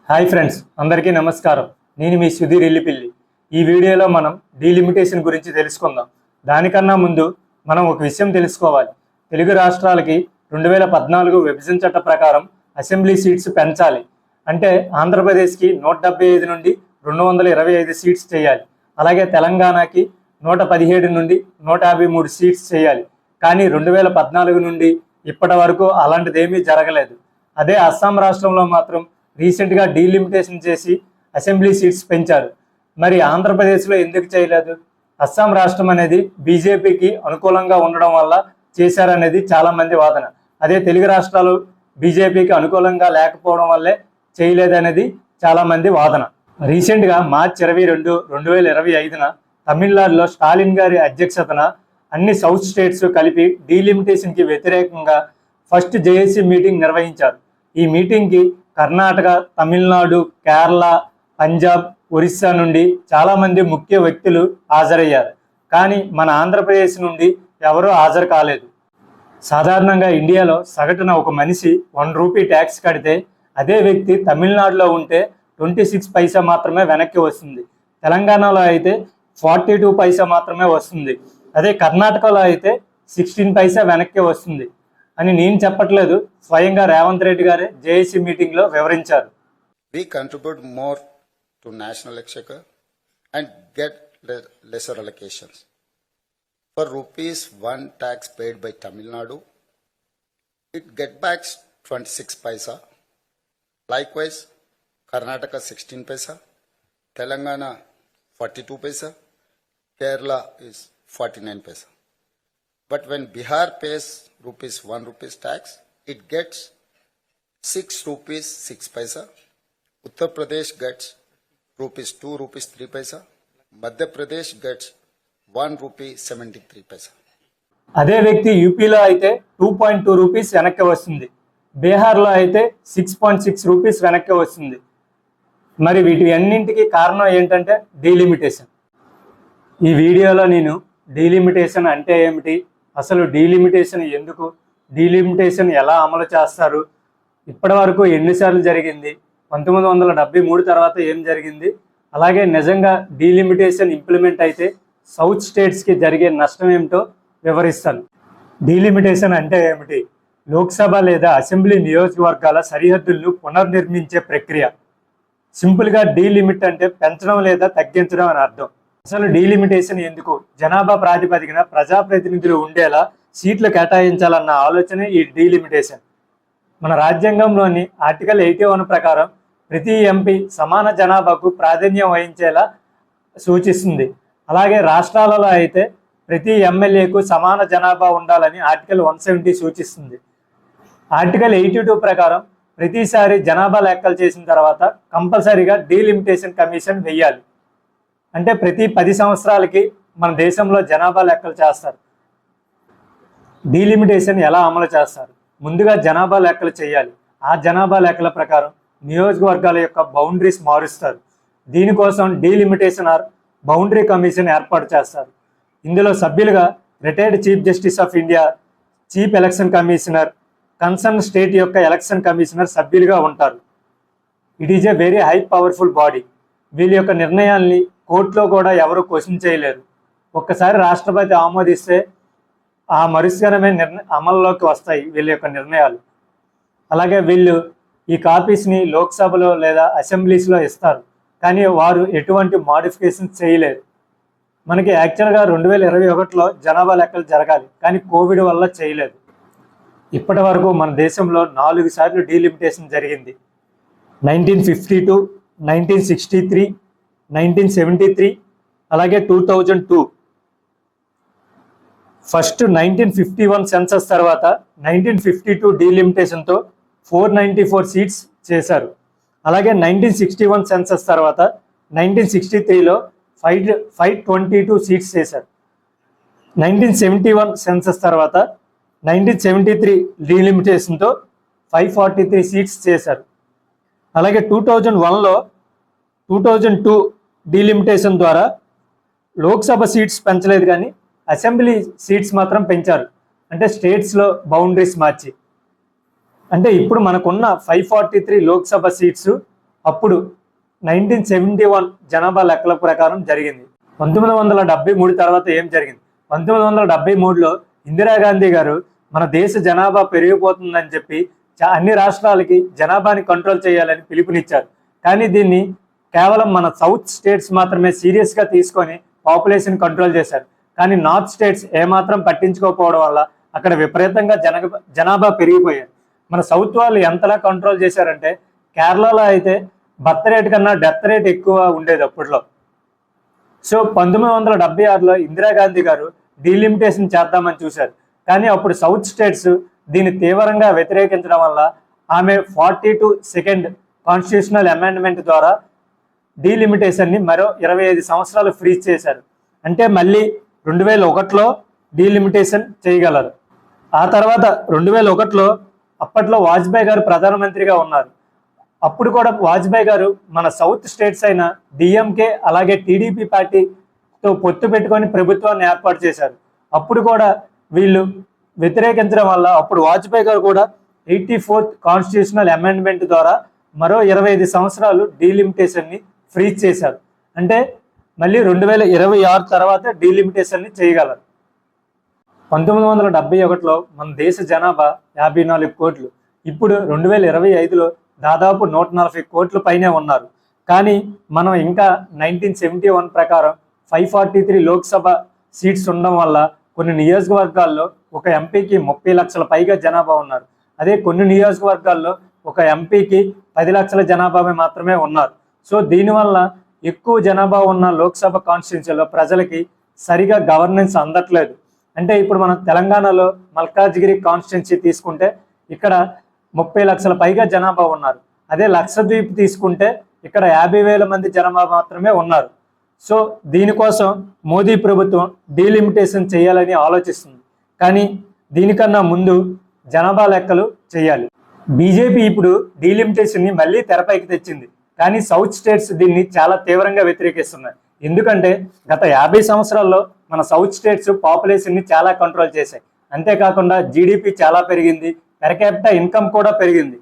Hi friends, అందరికీ నమస్కారం. నేను మీ సుధీర్ ఇల్లిపిల్లి. ఈ వీడియోలో మనం డీలిమిటేషన్ గురించి తెలుసుకుందాం. దానికన్నా ముందు మనం ఒక విషయం తెలుసుకోవాలి. తెలుగు రాష్ట్రాలకి 2014 విభజన చట్ట ప్రకారం అసెంబ్లీ సీట్స్ పెంచాలి. అంటే ఆంధ్రప్రదేశ్కి 175 నుండి 225 సీట్స్ చేయాలి. అలాగే తెలంగాణకి 117 నుండి 153 సీట్స్ చేయాలి. కానీ 2014 నుండి ఇప్పటి వరకు అలాంటిదేమీ జరగలేదు. అదే అస్సాం రాష్ట్రంలో మాత్రం రీసెంట్గా డీలిమిటేషన్ చేసి అసెంబ్లీ సీట్స్ పెంచారు. మరి ఆంధ్రప్రదేశ్లో ఎందుకు చేయలేదు? అస్సాం రాష్ట్రం అనేది బీజేపీకి అనుకూలంగా ఉండడం వల్ల చేశారనేది చాలామంది వాదన. అదే తెలుగు రాష్ట్రాలు బీజేపీకి అనుకూలంగా లేకపోవడం వల్లే చేయలేదనేది చాలామంది వాదన. రీసెంట్గా మార్చి 22, 2025న తమిళనాడులో స్టాలిన్ గారి అధ్యక్షతన అన్ని సౌత్ స్టేట్స్ కలిపి డీలిమిటేషన్కి వ్యతిరేకంగా ఫస్ట్ జేఏసీ మీటింగ్ నిర్వహించారు. ఈ మీటింగ్కి కర్ణాటక, తమిళనాడు, కేరళ, పంజాబ్, ఒరిస్సా నుండి చాలామంది ముఖ్య వ్యక్తులు హాజరయ్యారు. కానీ మన ఆంధ్రప్రదేశ్ నుండి ఎవరూ హాజరు కాలేదు. సాధారణంగా ఇండియాలో సగటున ఒక మనిషి 1 రూపీ ట్యాక్స్ కడితే అదే వ్యక్తి తమిళనాడులో ఉంటే 26 పైసా మాత్రమే వెనక్కి వస్తుంది. తెలంగాణలో అయితే 42 పైసా మాత్రమే వస్తుంది. అదే కర్ణాటకలో అయితే 16 పైసా వెనక్కి వస్తుంది అని నేను చెప్పట్లేదు, స్వయంగా రేవంత్ రెడ్డి గారే జేఏసీ మీటింగ్ లో వివరించారు. We contribute more to national exchequer and get lesser allocations. For rupees 1 tax paid by Tamil Nadu, it get back 26 paisa. Likewise, Karnataka 16 paisa, Telangana 42 paisa, Kerala is 49 paisa. But when Bihar pays rupees 1 rupees tax, it gets 6 rupees 6 paisa. Uttar Pradesh gets rupees 2 rupees 3 paisa. Madhya Pradesh gets 1 rupee 73 paisa. అదే వ్యక్తి యూపీలో అయితే 2.2 rupees వెనక్కి వస్తుంది. బీహార్లో అయితే 6.6 rupees వెనక్కి వస్తుంది. మరి వీటి అన్నింటికి కారణం ఏంటంటే డీలిమిటేషన్. ఈ వీడియోలో నేను డీలిమిటేషన్ అంటే ఏమిటి, అసలు డీలిమిటేషన్ ఎందుకు, డీలిమిటేషన్ ఎలా అమలు చేస్తారు, ఇప్పటి వరకు ఎన్నిసార్లు జరిగింది, 1973 తర్వాత ఏం జరిగింది, అలాగే నిజంగా డీలిమిటేషన్ ఇంప్లిమెంట్ అయితే సౌత్ స్టేట్స్కి జరిగే నష్టం ఏమిటో వివరిస్తాను. డీలిమిటేషన్ అంటే ఏమిటి? లోక్సభ లేదా అసెంబ్లీ నియోజకవర్గాల సరిహద్దులను పునర్నిర్మించే ప్రక్రియ. సింపుల్గా డీలిమిట్ అంటే పెంచడం లేదా తగ్గించడం అని అర్థం. అసలు డీలిమిటేషన్ ఎందుకు? జనాభా ప్రాతిపదికన ప్రజాప్రతినిధులు ఉండేలా సీట్లు కేటాయించాలన్న ఆలోచనే ఈ డీలిమిటేషన్. మన రాజ్యాంగంలోని ఆర్టికల్ 81 ప్రకారం ప్రతి ఎంపీ సమాన జనాభాకు ప్రాధాన్యం వహించేలా సూచిస్తుంది. అలాగే రాష్ట్రాలలో అయితే ప్రతి ఎమ్మెల్యేకు సమాన జనాభా ఉండాలని ఆర్టికల్ 170 సూచిస్తుంది. ఆర్టికల్ 82 ప్రకారం ప్రతిసారి జనాభా లెక్కలు చేసిన తర్వాత కంపల్సరీగా డీలిమిటేషన్ కమిషన్ వెయ్యాలి. అంటే ప్రతి 10 సంవత్సరాలకి మన దేశంలో జనాభా లెక్కలు చేస్తారు. డీలిమిటేషన్ ఎలా అమలు చేస్తారు? ముందుగా జనాభా లెక్కలు చేయాలి. ఆ జనాభా లెక్కల ప్రకారం నియోజకవర్గాల యొక్క బౌండరీస్ మారుస్తారు. దీనికోసం డీలిమిటేషన్ ఆర్ బౌండరీ కమిషన్ ఏర్పాటు చేస్తారు. ఇందులో సభ్యులుగా retired chief justice of India, chief election commissioner, concern state యొక్క ఎలక్షన్ కమిషనర్ సభ్యులుగా ఉంటారు. It is a very high powerful body. వీళ్ళ యొక్క నిర్ణయాల్ని కోర్టులో కూడా ఎవరు క్వశ్చన్ చేయలేరు. ఒక్కసారి రాష్ట్రపతి ఆమోదిస్తే ఆ మరుసగనమే అమల్లోకి వస్తాయి వీళ్ళ యొక్క నిర్ణయాలు. అలాగే వీళ్ళు ఈ కాపీస్ని లోక్సభలో లేదా అసెంబ్లీస్లో ఇస్తారు, కానీ వారు ఎటువంటి మోడిఫికేషన్స్ చేయలేరు. మనకి యాక్చువల్గా 2021లో జనాభా లెక్కలు జరగాలి, కానీ కోవిడ్ వల్ల చేయలేదు. ఇప్పటి వరకు మన దేశంలో 4 సార్లు డీలిమిటేషన్ జరిగింది. 1952, 1963, 1973, అలాగే 2002. ఫస్ట్ 1951 సెన్సస్ తర్వాత 1952 డీలిమిటేషన్తో 494 సీట్స్ చేశారు. అలాగే 1961 సెన్సస్ తర్వాత 1963లో 522 సీట్స్ చేశారు. 1971 సెన్సస్ తర్వాత 1973 డీలిమిటేషన్తో 543 సీట్స్ చేశారు. అలాగే 2001లో 2002 డీలిమిటేషన్ ద్వారా లోక్సభ సీట్స్ పెంచలేదు, కానీ అసెంబ్లీ సీట్స్ మాత్రం పెంచారు. అంటే స్టేట్స్లో బౌండరీస్ మార్చి. అంటే ఇప్పుడు మనకున్న 543 లోక్సభ సీట్స్ అప్పుడు 1971 జనాభా లెక్కల ప్రకారం జరిగింది. 1973 తర్వాత ఏం జరిగింది? 1973లో ఇందిరాగాంధీ గారు మన దేశ జనాభా పెరిగిపోతుందని చెప్పి అన్ని రాష్ట్రాలకి జనాభాని కంట్రోల్ చేయాలని పిలుపునిచ్చారు. కానీ దీన్ని కేవలం మన సౌత్ స్టేట్స్ మాత్రమే సీరియస్గా తీసుకొని పాపులేషన్ కంట్రోల్ చేశారు. కానీ నార్త్ స్టేట్స్ ఏమాత్రం పట్టించుకోకపోవడం వల్ల అక్కడ విపరీతంగా జనాభా పెరిగిపోయారు. మన సౌత్ వాళ్ళు ఎంతలా కంట్రోల్ చేశారంటే కేరళలో అయితే బర్త్ రేట్ కన్నా డెత్ రేట్ ఎక్కువ ఉండేది అప్పట్లో. సో 1976లో ఇందిరాగాంధీ గారు డీలిమిటేషన్ చేద్దామని చూశారు. కానీ అప్పుడు సౌత్ స్టేట్స్ దీన్ని తీవ్రంగా వ్యతిరేకించడం వల్ల ఆమె 42nd కాన్స్టిట్యూషనల్ అమెండ్మెంట్ ద్వారా డీలిమిటేషన్ని మరో 25 సంవత్సరాలు ఫ్రీజ్ చేశారు. అంటే మళ్ళీ 2001లో డీలిమిటేషన్ చేయగలరు. ఆ తర్వాత 2001లో అప్పట్లో వాజ్పేయి గారు ప్రధానమంత్రిగా ఉన్నారు. అప్పుడు కూడా వాజ్పేయి గారు మన సౌత్ స్టేట్స్ అయిన డిఎంకే అలాగే టీడీపీ పార్టీతో పొత్తు పెట్టుకొని ప్రభుత్వాన్ని ఏర్పాటు చేశారు. అప్పుడు కూడా వీళ్ళు వ్యతిరేకించడం వల్ల అప్పుడు వాజ్పేయి గారు కూడా 84th కాన్స్టిట్యూషనల్ అమెండ్మెంట్ ద్వారా మరో 25 సంవత్సరాలు డీలిమిటేషన్ని ఫ్రీజ్ చేశారు. అంటే మళ్ళీ 2026 తర్వాత డీలిమిటేషన్ని చేయగలరు. 1971లో మన దేశ జనాభా 54 కోట్లు. ఇప్పుడు 2025లో దాదాపు 140 కోట్ల పైనే ఉన్నారు. కానీ మనం ఇంకా 1971 ప్రకారం 543 లోక్సభ సీట్స్ ఉండడం వల్ల కొన్ని నియోజకవర్గాల్లో ఒక ఎంపీకి 30 లక్షల పైగా జనాభా ఉన్నారు. అదే కొన్ని నియోజకవర్గాల్లో ఒక ఎంపీకి 10 లక్షల జనాభా మాత్రమే ఉన్నారు. సో దీనివల్ల ఎక్కువ జనాభా ఉన్న లోక్సభ కాన్స్టిట్యూన్సీలో ప్రజలకి సరిగా గవర్నెన్స్ అందట్లేదు. అంటే ఇప్పుడు మనం తెలంగాణలో మల్కాజ్గిరి కాన్స్టిట్యున్సీ తీసుకుంటే ఇక్కడ 30 లక్షల పైగా జనాభా ఉన్నారు. అదే లక్షద్వీప్ తీసుకుంటే ఇక్కడ 50,000 మంది జనాభా మాత్రమే ఉన్నారు. సో దీనికోసం మోదీ ప్రభుత్వం డీలిమిటేషన్ చేయాలని ఆలోచిస్తుంది. కానీ దీనికన్నా ముందు జనాభా లెక్కలు చేయాలి. బీజేపీ ఇప్పుడు డీలిమిటేషన్ని మళ్ళీ తెరపైకి తెచ్చింది. కానీ సౌత్ స్టేట్స్ దీన్ని చాలా తీవ్రంగా వ్యతిరేకిస్తున్నాయి. ఎందుకంటే గత 50 సంవత్సరాల్లో మన సౌత్ స్టేట్స్ పాపులేషన్ని చాలా కంట్రోల్ చేశాయి. అంతేకాకుండా జీడిపి చాలా పెరిగింది, పెర్ క్యాపిటా ఇన్కమ్ కూడా పెరిగింది.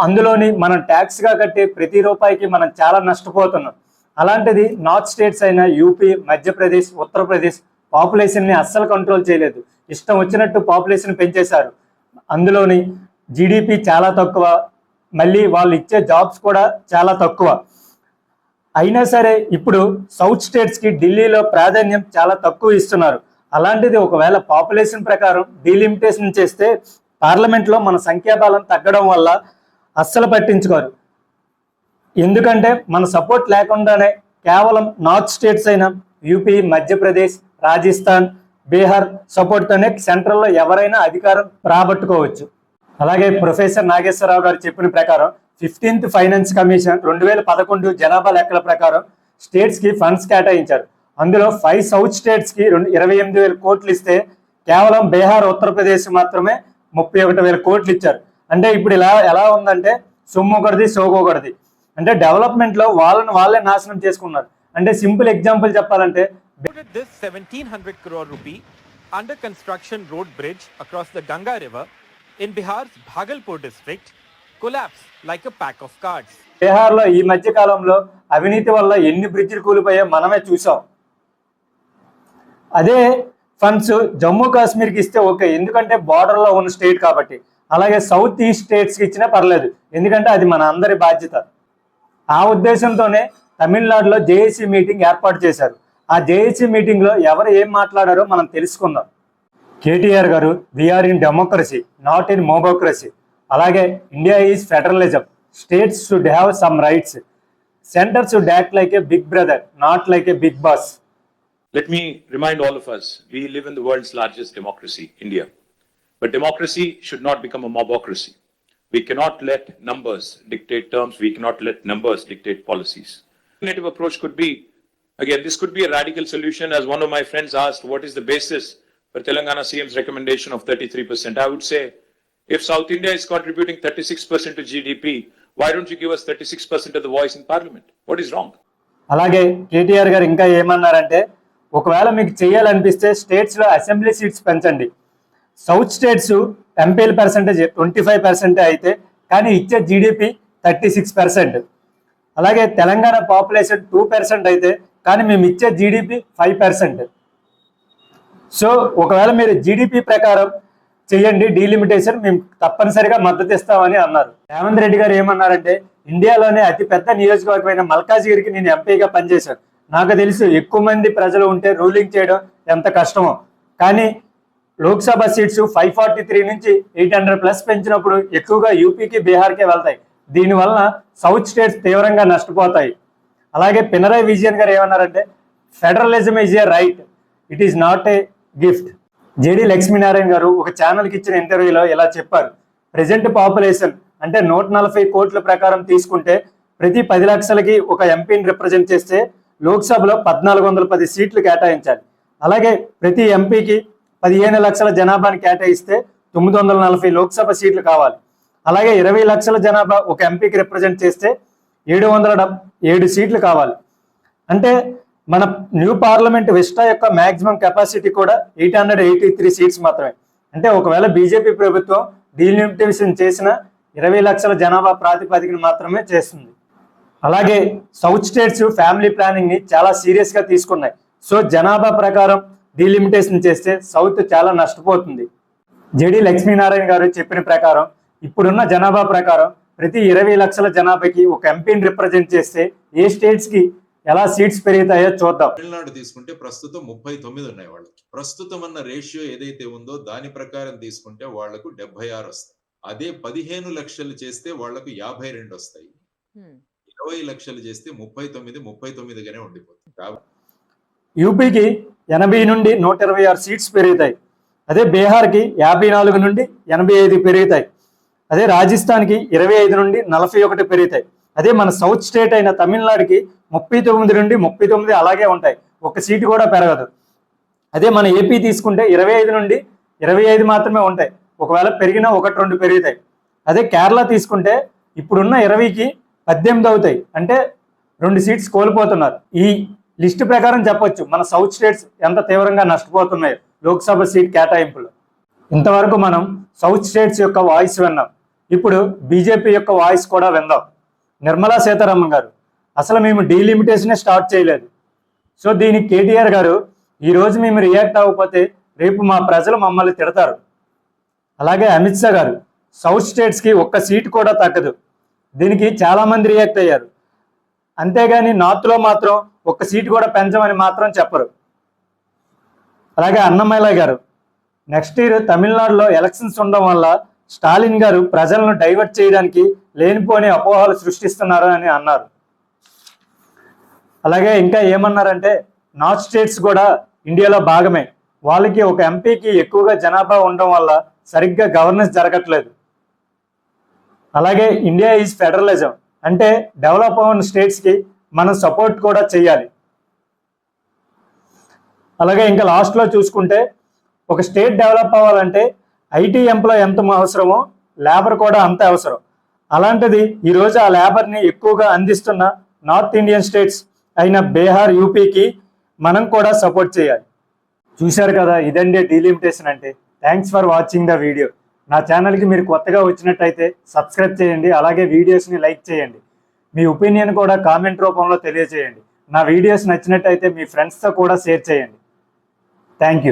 అందులోని మనం ట్యాక్స్గా కట్టే ప్రతి రూపాయికి మనం చాలా నష్టపోతున్నాం. అలాంటిది నార్త్ స్టేట్స్ అయిన యూపీ, మధ్యప్రదేశ్, ఉత్తరప్రదేశ్ పాపులేషన్ని అస్సలు కంట్రోల్ చేయలేదు. ఇష్టం వచ్చినట్టు పాపులేషన్ పెంచేశారు. అందులోని జీడిపి చాలా తక్కువ, మళ్ళీ వాళ్ళు ఇచ్చే జాబ్స్ కూడా చాలా తక్కువ. అయినా సరే ఇప్పుడు సౌత్ స్టేట్స్కి ఢిల్లీలో ప్రాధాన్యం చాలా తక్కువ ఇస్తున్నారు. అలాంటిది ఒకవేళ పాపులేషన్ ప్రకారం డీలిమిటేషన్ చేస్తే పార్లమెంట్లో మన సంఖ్యాబలం తగ్గడం వల్ల అస్సలు పట్టించుకోరు. ఎందుకంటే మన సపోర్ట్ లేకుండానే కేవలం నార్త్ స్టేట్స్ అయిన యూపీ, మధ్యప్రదేశ్, రాజస్థాన్, బీహార్ సపోర్ట్తోనే సెంట్రల్లో ఎవరైనా అధికారం రాబట్టుకోవచ్చు. అలాగే ప్రొఫెసర్ నాగేశ్వరరావు గారు చెప్పిన ప్రకారం 15th ఫైనాన్స్ కమిషన్ 2011 జనాభా లెక్కల ప్రకారం స్టేట్స్కి ఫండ్స్ కేటాయించారు. అందులో 5 సౌత్ స్టేట్స్కి 28,000 కోట్లు ఇస్తే కేవలం బీహార్, ఉత్తరప్రదేశ్ మాత్రమే 31,000 కోట్లు ఇచ్చారు. అంటే ఇప్పుడు ఎలా ఉందంటే సొమ్ము ఒకటిది, సోగు ఒకటిది. అంటే డెవలప్మెంట్లో వాళ్ళే నాశనం చేసుకున్నారు. అంటే సింపుల్ ఎగ్జాంపుల్ చెప్పాలంటే this 1,700 crore rupee under construction road bridge across the Ganga river in Bihar's Bhagalpur district collapsed like a pack of cards. బీహార్లో ఈ మధ్య కాలంలో అవినీతి వల్ల ఎన్ని బ్రిడ్జిలు కూలిపోయా మనమే చూసాం. అదే ఫండ్స్ జమ్మూ కాశ్మీర్కి ఇస్తే ఓకే, ఎందుకంటే బార్డర్లో ఉన్న స్టేట్ కాబట్టి. అలాగే సౌత్ ఈస్ట్ స్టేట్స్కి ఇచ్చినా పర్లేదు, ఎందుకంటే అది మన అందరి బాధ్యత. ఆ ఉద్దేశంతోనే తమిళనాడులో జేఏసీ మీటింగ్ ఏర్పాటు చేశారు. ఆ జేఏసీ మీటింగ్లో ఎవరు ఏం మాట్లాడారో మనం తెలుసుకుందాం. కేటీఆర్ గారు we are in democracy, not in mobocracy. అలాగే India is federalism, states should have some rights, centre should act like a big brother, not like a big boss. Let me remind all of us, we live in the world's largest democracy, India. But democracy should not become a mobocracy. We cannot let numbers dictate terms. We cannot let numbers dictate policies. The alternative approach could be, again, this could be a radical solution. As one of my friends asked, what is the basis for Telangana CM's recommendation of 33%? I would say, if South India is contributing 36% to GDP, why don't you give us 36% of the voice in parliament? What is wrong? అలాగే కేటీఆర్ గారు ఇంకా ఏమన్నారంటే, ఒకవేళ మీకు చేయాలనిపిస్తే స్టేట్స్లో assembly seats పెంచండి. South states ఎంపీల percentage 25% అయితే, కానీ ఇచ్చే జీడిపి 36%. అలాగే తెలంగాణ పాపులేషన్ 2% అయితే కానీ మేము ఇచ్చే జీడిపి 5%. సో ఒకవేళ మీరు జీడిపి ప్రకారం చేయండి డీలిమిటేషన్, మేము తప్పనిసరిగా మద్దతు ఇస్తామని అన్నారు. రేవంత్ రెడ్డి గారు ఏమన్నారంటే, ఇండియాలోనే అతిపెద్ద నియోజకవర్గమైన మల్కాజ్గిరికి నేను ఎంపీగా పనిచేశాను. నాకు తెలుసు ఎక్కువ మంది ప్రజలు ఉంటే రూలింగ్ చేయడం ఎంత కష్టమో. కానీ లోక్సభ సీట్స్ 543 నుంచి 800+ పెంచినప్పుడు ఎక్కువగా యూపీకి, బీహార్కే వెళ్తాయి. దీనివల్ల సౌత్ స్టేట్స్ తీవ్రంగా నష్టపోతాయి. అలాగే పినరాయి విజయన్ గారు ఏమన్నారంటే, federalism is a right, it is not a gift. JD Lakshminarayana గారు ఒక ఛానల్కి ఇచ్చిన ఇంటర్వ్యూలో ఇలా చెప్పారు. ప్రెజెంట్ పాపులేషన్ అంటే 140 కోట్ల ప్రకారం తీసుకుంటే ప్రతి 10 లక్షలకి ఒక ఎంపీని రిప్రజెంట్ చేస్తే లోక్సభలో 1410 సీట్లు కేటాయించాలి. అలాగే ప్రతి ఎంపీకి 15 లక్షల జనాభాని కేటాయిస్తే 940 లోక్సభ సీట్లు కావాలి. అలాగే 20 లక్షల జనాభా ఒక ఎంపీకి రిప్రజెంట్ చేస్తే 707 సీట్లు కావాలి. అంటే మన న్యూ పార్లమెంట్ విస్టా యొక్క మాక్సిమం కెపాసిటీ కూడా 883 సీట్స్ మాత్రమే. అంటే ఒకవేళ బీజేపీ ప్రభుత్వం డీలిమిటేషన్ చేసిన 20 లక్షల జనాభా ప్రాతిపదికన మాత్రమే చేస్తుంది. అలాగే సౌత్ స్టేట్స్ ఫ్యామిలీ ప్లానింగ్ ని చాలా సీరియస్ గా తీసుకున్నాయి. సో జనాభా ప్రకారం డీలిమిటేషన్ చేస్తే సౌత్ చాలా నష్టపోతుంది. జేడి లక్ష్మీనారాయణ గారు చెప్పిన ప్రకారం ఇప్పుడున్న జనాభా ప్రకారం ప్రతి 20 లక్షల జనాభాకి ఒక ఎంపీని రిప్రజెంట్ చేస్తే ఏ స్టేట్స్ కి ఎలా సీట్స్ పెరుగుతాయో చూద్దాం. తమిళనాడు తీసుకుంటే ప్రస్తుతం 39 ఉన్నాయి వాళ్ళకి. ప్రస్తుతం ఉన్న రేషియో ఏదైతే ఉందో దాని ప్రకారం తీసుకుంటే వాళ్లకు 76 వస్తాయి. అదే 15 లక్షలు చేస్తే వాళ్లకు 52 వస్తాయి. 20 లక్షలు చేస్తే 39 గానే ఉండిపోతుంది. యూపీకి 80 నుండి 126 సీట్స్ పెరుగుతాయి. అదే బీహార్కి 54 నుండి 85 పెరుగుతాయి. అదే రాజస్థాన్కి 25 నుండి 41 పెరుగుతాయి. అదే మన సౌత్ స్టేట్ అయిన తమిళనాడుకి 39 నుండి 39 అలాగే ఉంటాయి, ఒక సీటు కూడా పెరగదు. అదే మన ఏపీ తీసుకుంటే 25 నుండి 25 మాత్రమే ఉంటాయి, ఒకవేళ పెరిగినా 1-2 పెరుగుతాయి. అదే కేరళ తీసుకుంటే ఇప్పుడున్న 20కి 18 అవుతాయి, అంటే 2 సీట్స్ కోల్పోతున్నారు. ఈ లిస్టు ప్రకారం చెప్పొచ్చు మన సౌత్ స్టేట్స్ ఎంత తీవ్రంగా నష్టపోతున్నాయి లోక్సభ సీట్ కేటాయింపులు. ఇంతవరకు మనం సౌత్ స్టేట్స్ యొక్క వాయిస్ విన్నాం. ఇప్పుడు బీజేపీ యొక్క వాయిస్ కూడా విందాం. నిర్మలా సీతారామన్ గారు, అసలు మేము డీలిమిటేషనే స్టార్ట్ చేయలేదు. సో దీనికి కేటీఆర్ గారు, ఈరోజు మేము రియాక్ట్ అవ్వకపోతే రేపు మా ప్రజలు మమ్మల్ని తిడతారు. అలాగే అమిత్ షా గారు, సౌత్ స్టేట్స్కి ఒక్క సీటు కూడా తగ్గదు. దీనికి చాలామంది రియాక్ట్ అయ్యారు. అంతేగాని నార్త్లో మాత్రం ఒక్క సీటు కూడా పెంచమని మాత్రం చెప్పరు. అలాగే అన్నమయ్య గారు, నెక్స్ట్ ఇయర్ తమిళనాడులో ఎలక్షన్స్ ఉండడం వల్ల స్టాలిన్ గారు ప్రజలను డైవర్ట్ చేయడానికి లేనిపోని అపోహలు సృష్టిస్తున్నారు అని అన్నారు. అలాగే ఇంకా ఏమన్నారంటే, నార్త్ స్టేట్స్ కూడా ఇండియాలో భాగమే, వాళ్ళకి ఒక ఎంపీకి ఎక్కువగా జనాభా ఉండడం వల్ల సరిగ్గా గవర్నెన్స్ జరగట్లేదు. అలాగే ఇండియా ఈజ్ ఫెడరలిజం, అంటే డెవలప్ అయిన స్టేట్స్కి మనం సపోర్ట్ కూడా చేయాలి. అలాగే ఇంకా లాస్ట్లో చూసుకుంటే, ఒక స్టేట్ డెవలప్ అవ్వాలంటే ఐటీ ఎంప్లాయ్ ఎంత అవసరమో లేబర్ కూడా అంతే అవసరం. అలాంటిది ఈరోజు ఆ లేబర్ని ఎక్కువగా అందిస్తున్న నార్త్ ఇండియన్ స్టేట్స్ అయిన బీహార్, యూపీకి మనం కూడా సపోర్ట్ చేయాలి. చూశారు కదా, ఇదండి డీలిమిటేషన్ అంటే. Thanks for watching the video. నా ఛానల్కి మీరు కొత్తగా వచ్చినట్టయితే సబ్స్క్రైబ్ చేయండి, అలాగే వీడియోస్ని లైక్ చేయండి. మీ ఒపీనియన్ కూడా కామెంట్ రూపంలో తెలియజేయండి. నా వీడియోస్ నచ్చినట్టయితే మీ ఫ్రెండ్స్తో కూడా షేర్ చేయండి. Thank you.